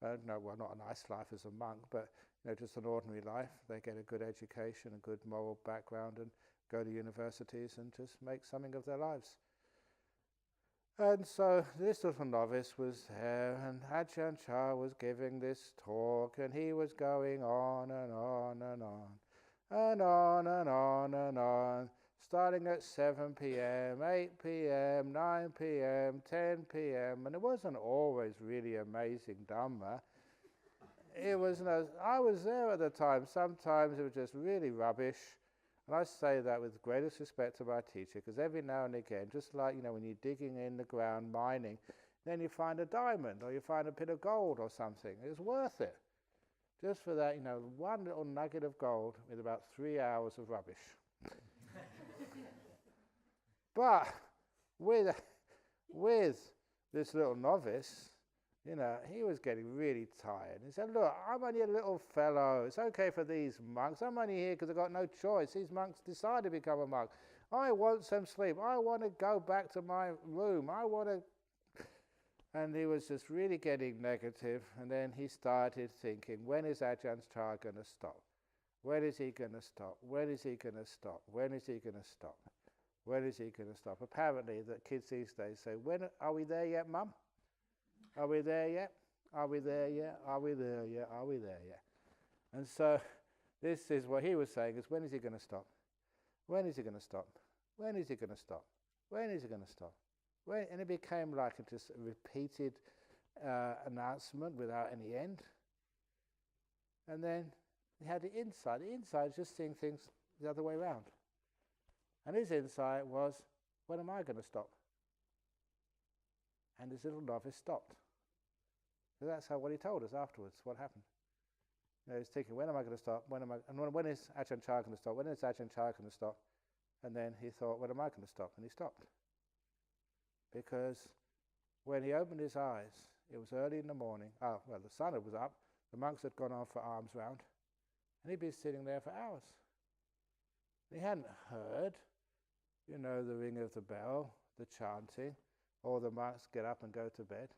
not a nice life as a monk, but just an ordinary life. They get a good education, a good moral background, and go to universities and just make something of their lives. And so this little novice was there, and Ajahn Chah was giving this talk, and he was going on and on and on, and on and on and on, starting at 7 p.m., 8 p.m., 9 p.m., 10 p.m., and it wasn't always really amazing Dhamma. It was, I was there at the time. Sometimes it was just really rubbish. And I say that with greatest respect to my teacher, because every now and again, just like, when you're digging in the ground, mining, then you find a diamond or you find a bit of gold or something. It's worth it. Just for that, one little nugget of gold with about 3 hours of rubbish. But with this little novice, he was getting really tired. He said, look, I'm only a little fellow. It's okay for these monks. I'm only here because I've got no choice. These monks decided to become a monk. I want some sleep. I want to go back to my room. And he was just really getting negative. And then he started thinking, when is Ajahn Chah going to stop? When is he going to stop? When is he going to stop? When is he going to stop? When is he going to stop? Apparently, the kids these days say, when are we there yet, Mum? Are we there yet? Are we there yet? Are we there yet? Are we there yet? And so this is what he was saying, is when is he going to stop? When is he going to stop? When is he going to stop? When is it going to stop? When? And it became like a just repeated announcement without any end. And then he had the insight. The insight is just seeing things the other way around. And his insight was, when am I going to stop? And this little novice stopped. So that's what he told us afterwards, what happened. He was thinking, when am I going to stop? When is Ajahn Chah going to stop? When is Ajahn Chah going to stop? And then he thought, when am I going to stop? And he stopped. Because when he opened his eyes, it was early in the morning. The sun was up. The monks had gone off for alms round. And he'd been sitting there for hours. He hadn't heard, the ring of the bell, the chanting, or the monks get up and go to bed.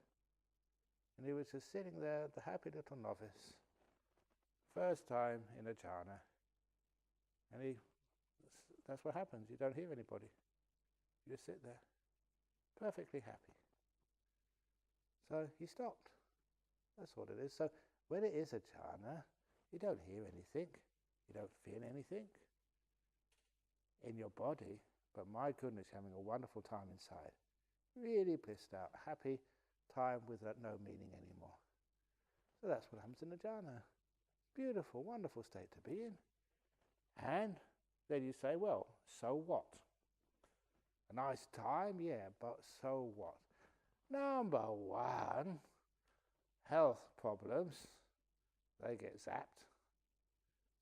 And he was just sitting there, the happy little novice, first time in a jhana. And that's what happens. You don't hear anybody. You just sit there, perfectly happy. So he stopped. That's what it is. So when it is a jhana, you don't hear anything. You don't feel anything in your body. But my goodness, you're having a wonderful time inside. Really blissed out, happy time with no meaning anymore. So that's what happens in the jhana. Beautiful, wonderful state to be in. And then you say, well, so what? A nice time, yeah, but so what? Number one, health problems, they get zapped.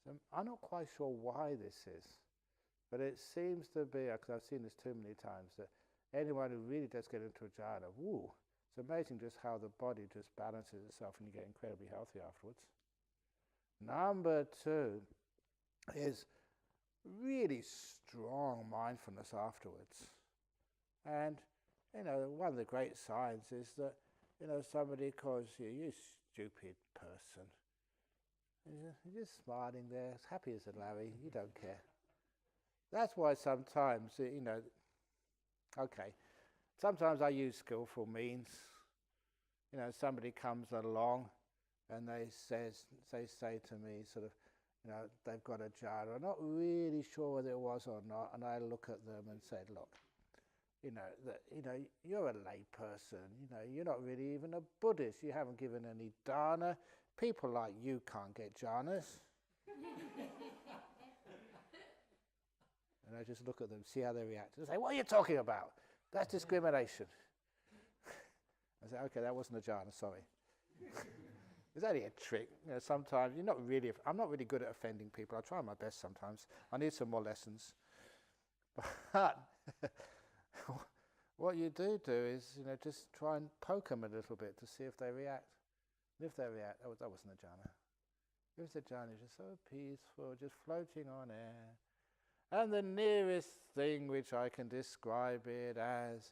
So I'm not quite sure why this is, but it seems to be, because I've seen this too many times, that anyone who really does get into a jhana, it's amazing just how the body just balances itself and you get incredibly healthy afterwards. Number two is really strong mindfulness afterwards. And, one of the great signs is that, somebody calls you stupid person. You're just smiling there, as happy as a Larry, you don't care. That's why sometimes, sometimes I use skillful means. Somebody comes along and they say to me sort of, they've got a jhana. I'm not really sure whether it was or not, and I look at them and say, look, you're a lay person. You're not really even a Buddhist. You haven't given any dana. People like you can't get jhanas. And I just look at them, see how they react. And say, what are you talking about? That's discrimination. I say, okay, that wasn't a jhana, sorry. It's only a trick. Sometimes I'm not really good at offending people. I try my best sometimes. I need some more lessons. But what you do is, just try and poke them a little bit to see if they react. And if they react, that wasn't a jhana. If it's a jhana, it's just so peaceful, just floating on air. And the nearest thing which I can describe it as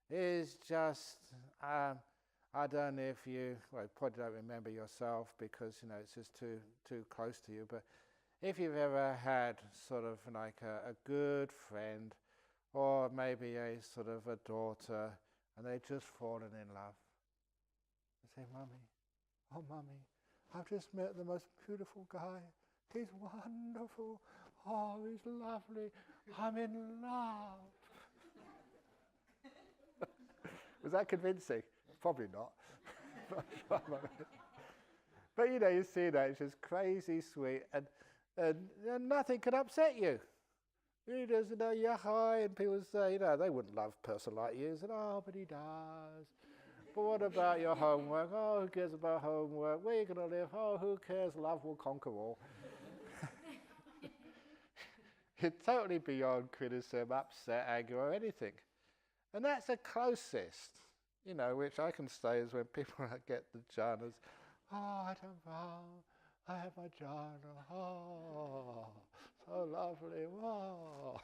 is just, I don't know if you probably don't remember yourself because, it's just too close to you, but if you've ever had sort of like a good friend or maybe a sort of a daughter and they've just fallen in love. They say, Mummy, I've just met the most beautiful guy. He's wonderful. Oh, he's lovely. I'm in love. Was that convincing? Probably not. But you see that, it's just crazy sweet, and nothing can upset you. You just, you're high, and people say, they wouldn't love a person like you. Say, oh, but he does. But what about your homework? Oh, who cares about homework? Where are you going to live? Oh, who cares? Love will conquer all. You're totally beyond criticism, upset, anger, or anything. And that's the closest, which I can say is when people get the jhanas. Oh, I don't know. I have my jhana. Oh, so lovely. Wow.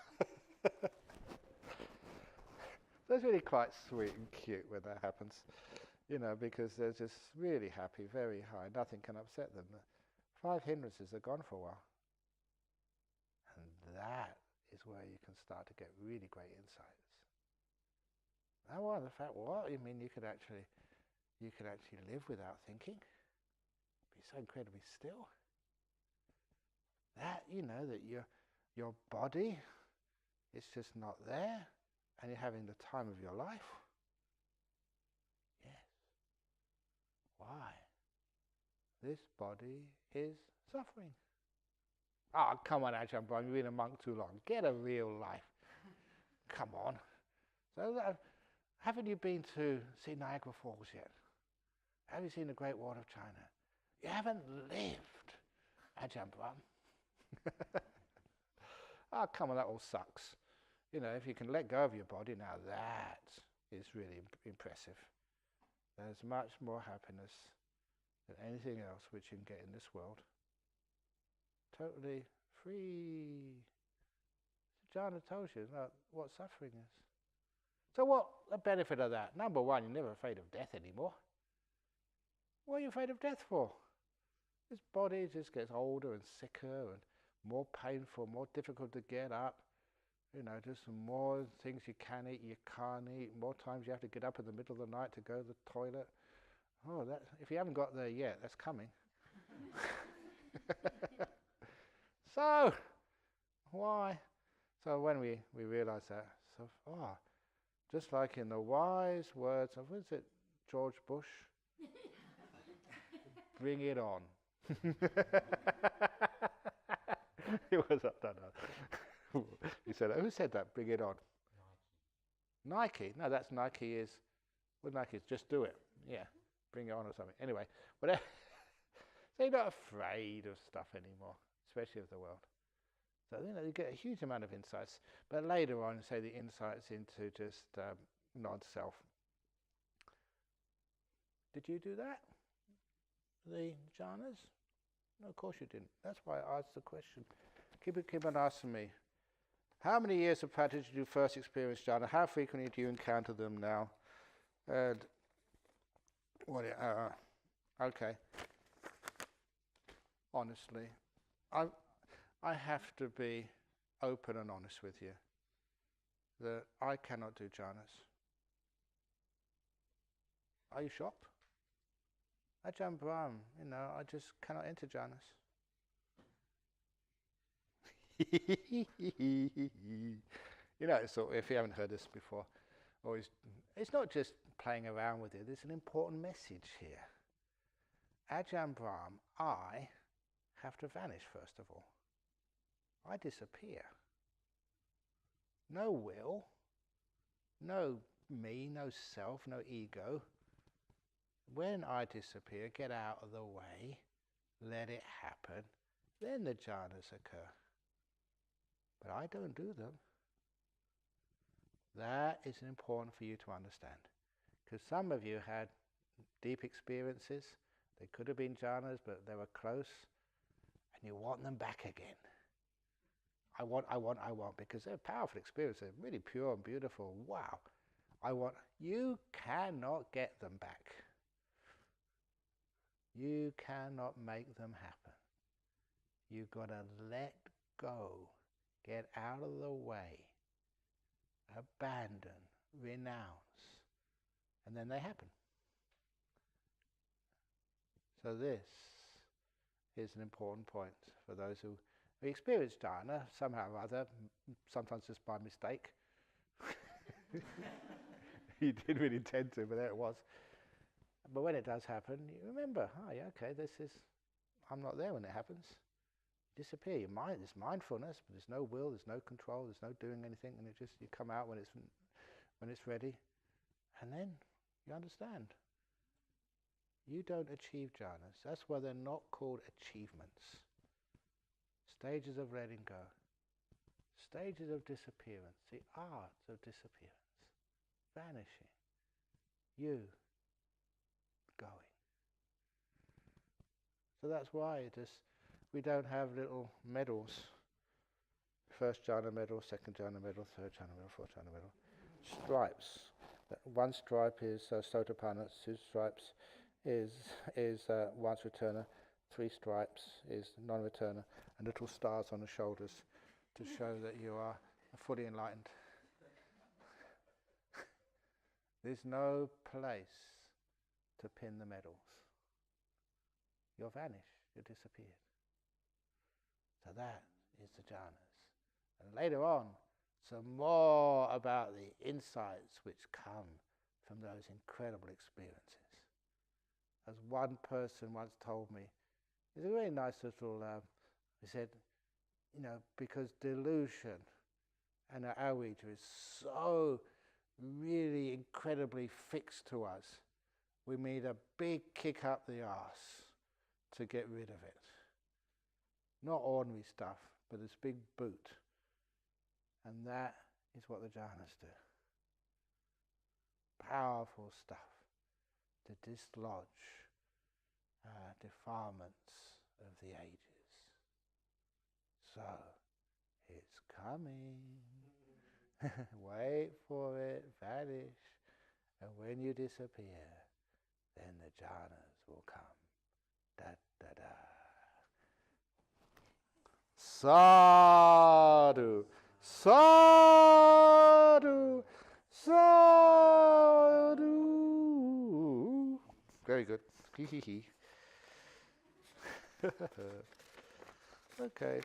That's really quite sweet and cute when that happens, because they're just really happy, very high. Nothing can upset them. 5 hindrances are gone for a while. And that is where you can start to get really great insights. Now, the fact, what? You mean you could actually live without thinking? Be so incredibly still? That, that your body, it's just not there. and you're having the time of your life? Yes. Why? This body is suffering. Oh, come on, Ajahn Brahm, you've been a monk too long. Get a real life. Come on. So, haven't you been to see Niagara Falls yet? Have you seen the Great Wall of China? You haven't lived, Ajahn Brahm. Oh, come on, that all sucks. You know, if you can let go of your body, now that is really impressive. There's much more happiness than anything else which you can get in this world. Totally free. Jhana told you what suffering is. So what the benefit of that? Number one, you're never afraid of death anymore. What are you afraid of death for? This body just gets older and sicker and more painful, more difficult to get up. You know, just more things you can eat, you can't eat. More times you have to get up in the middle of the night to go to the toilet. Oh, that, if you haven't got there yet, that's coming. So, why? So when we realise that, so just like in the wise words of, what is it, George Bush? Bring it on. It was, I don't know. He said, who said that? Bring it on. Nike. No, that's Nike is, well, Nike is just do it. Yeah, bring it on or something. Anyway, whatever. So you're not afraid of stuff anymore, especially of the world. So, you know, you get a huge amount of insights. But later on, say the insights into just non-self. Did you do that? The jhanas? No, of course you didn't. That's why I asked the question. Keep on asking me. How many years of practice did you first experience jhana? How frequently do you encounter them now? And what? Okay. Honestly, I have to be open and honest with you that I cannot do jhanas. Are you shocked? Ajahn Brahm, you know, I just cannot enter jhanas. You know, so if you haven't heard this before, always, it's not just playing around with it. There's an important message here. Ajahn Brahm, I have to vanish first of all. I disappear. No will, no me, no self, no ego. When I disappear, get out of the way, let it happen, then the jhanas occur. But I don't do them. That is important for you to understand. Because some of you had deep experiences, they could have been jhanas, but they were close, and you want them back again. I want, because they're powerful experiences, they're really pure and beautiful. Wow. You cannot get them back. You cannot make them happen. You've got to let go, get out of the way, abandon, renounce, and then they happen. So this is an important point for those who experience jhana somehow or other, sometimes just by mistake. You didn't really intend to, but there it was. But when it does happen, you remember, I'm not there when it happens. Disappear. Your mind, there's mindfulness, but there's no will, there's no control, there's no doing anything, and you come out when it's ready, and then you understand. You don't achieve jhanas. That's why they're not called achievements. Stages of letting go. Stages of disappearance. The art of disappearance. Vanishing. You going. So that's why we don't have little medals. First jhana medal, second jhana medal, third jhana medal, fourth jhana medal. Stripes. One stripe is Sotapanna, 2 stripes is once returner, 3 stripes is non-returner, and little stars on the shoulders to show that you are fully enlightened. There's no place to pin the medals. You're vanished, you're disappeared. So that is the jhanas. And later on, some more about the insights which come from those incredible experiences. As one person once told me, it's a very nice little, he said, because delusion and avijja is so really incredibly fixed to us, we need a big kick up the arse to get rid of it. Not ordinary stuff, but this big boot. And that is what the jhanas do. Powerful stuff to dislodge defilements of the ages. So, it's coming. Wait for it, vanish, and when you disappear, then the jhanas will come. Da da da. Sadhu, sadhu, sadhu. Very good. Hee hee hee. Okay.